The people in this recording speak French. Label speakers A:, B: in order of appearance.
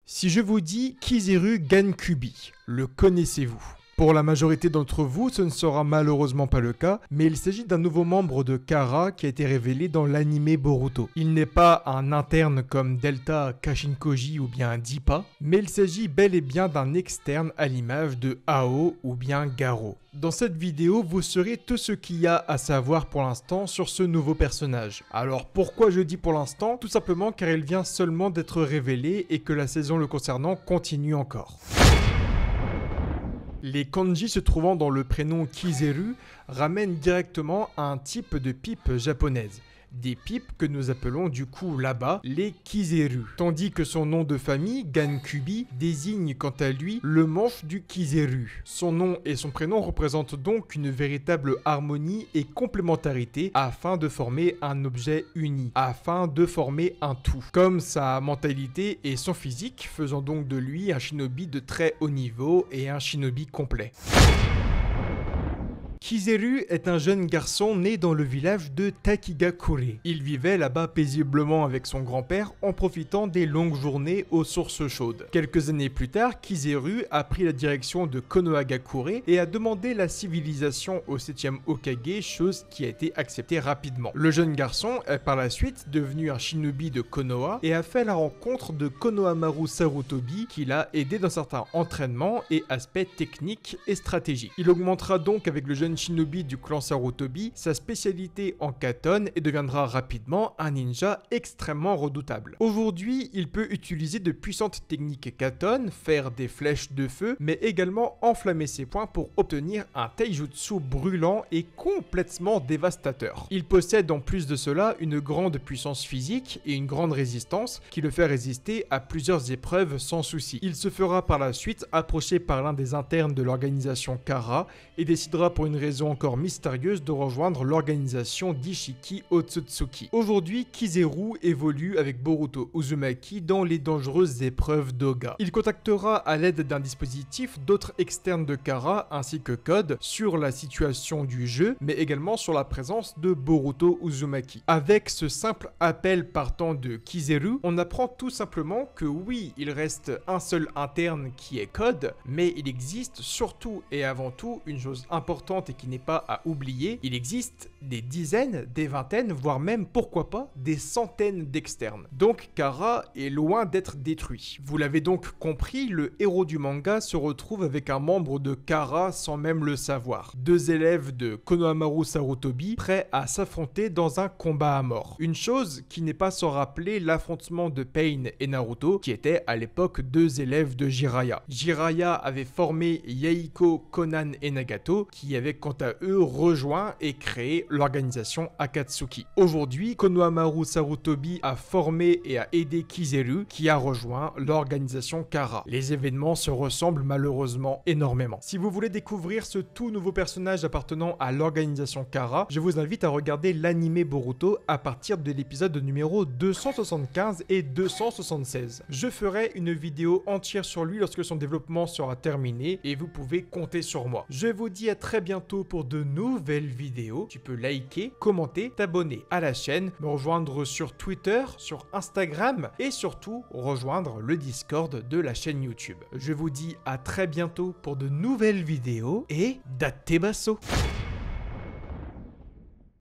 A: Si je vous dis Kizaru Gankubi, le connaissez-vous? Pour la majorité d'entre vous, ce ne sera malheureusement pas le cas, mais il s'agit d'un nouveau membre de Kara qui a été révélé dans l'anime Boruto. Il n'est pas un interne comme Delta, Kashinkoji ou bien Dippa, mais il s'agit bel et bien d'un externe à l'image de Ao ou bien Garo. Dans cette vidéo, vous saurez tout ce qu'il y a à savoir pour l'instant sur ce nouveau personnage. Alors pourquoi je dis pour l'instant? Tout simplement car il vient seulement d'être révélé et que la saison le concernant continue encore. Les kanji se trouvant dans le prénom Kizaru ramènent directement à un type de pipe japonaise. Des pipes que nous appelons du coup là-bas les Kizaru. Tandis que son nom de famille, Gankubi, désigne quant à lui le manche du Kizaru. Son nom et son prénom représentent donc une véritable harmonie et complémentarité afin de former un objet uni, afin de former un tout. Comme sa mentalité et son physique, faisant donc de lui un shinobi de très haut niveau et un shinobi complet. Kizaru est un jeune garçon né dans le village de Takigakure. Il vivait là-bas paisiblement avec son grand-père en profitant des longues journées aux sources chaudes. Quelques années plus tard, Kizaru a pris la direction de Konohagakure et a demandé la civilisation au 7e Hokage, chose qui a été acceptée rapidement. Le jeune garçon est par la suite devenu un shinobi de Konoha et a fait la rencontre de Konohamaru Sarutobi qui l'a aidé dans certains entraînements et aspects techniques et stratégiques. Il augmentera donc avec le jeune shinobi du clan Sarutobi sa spécialité en katone et deviendra rapidement un ninja extrêmement redoutable. Aujourd'hui, il peut utiliser de puissantes techniques katone, faire des flèches de feu, mais également enflammer ses poings pour obtenir un taijutsu brûlant et complètement dévastateur. Il possède en plus de cela une grande puissance physique et une grande résistance qui le fait résister à plusieurs épreuves sans souci. Il se fera par la suite approcher par l'un des internes de l'organisation Kara et décidera pour une raison encore mystérieuse de rejoindre l'organisation d'Ishiki Otsutsuki. Aujourd'hui, Kizaru évolue avec Boruto Uzumaki dans les dangereuses épreuves d'Oga. Il contactera à l'aide d'un dispositif d'autres externes de Kara ainsi que Code sur la situation du jeu, mais également sur la présence de Boruto Uzumaki. Avec ce simple appel partant de Kizaru, on apprend tout simplement que oui, il reste un seul interne qui est Code, mais il existe surtout et avant tout une chose importante et qui n'est pas à oublier, il existe des dizaines, des vingtaines, voire même, pourquoi pas, des centaines d'externes. Donc Kara est loin d'être détruit. Vous l'avez donc compris, le héros du manga se retrouve avec un membre de Kara sans même le savoir. Deux élèves de Konohamaru Sarutobi prêts à s'affronter dans un combat à mort. Une chose qui n'est pas sans rappeler l'affrontement de Pain et Naruto, qui étaient à l'époque deux élèves de Jiraiya. Jiraiya avait formé Yahiko, Konan et Nagato, qui avaient quant à eux rejoint et créé l'organisation Akatsuki. Aujourd'hui, Konohamaru Sarutobi a formé et a aidé Kizaru qui a rejoint l'organisation Kara. Les événements se ressemblent malheureusement énormément. Si vous voulez découvrir ce tout nouveau personnage appartenant à l'organisation Kara, je vous invite à regarder l'anime Boruto à partir de l'épisode numéro 275 et 276. Je ferai une vidéo entière sur lui lorsque son développement sera terminé et vous pouvez compter sur moi. Je vous dis à très bientôt pour de nouvelles vidéos. Tu peux liker, commenter, t'abonner à la chaîne, me rejoindre sur Twitter, sur Instagram et surtout rejoindre le Discord de la chaîne YouTube. Je vous dis à très bientôt pour de nouvelles vidéos et datte basso.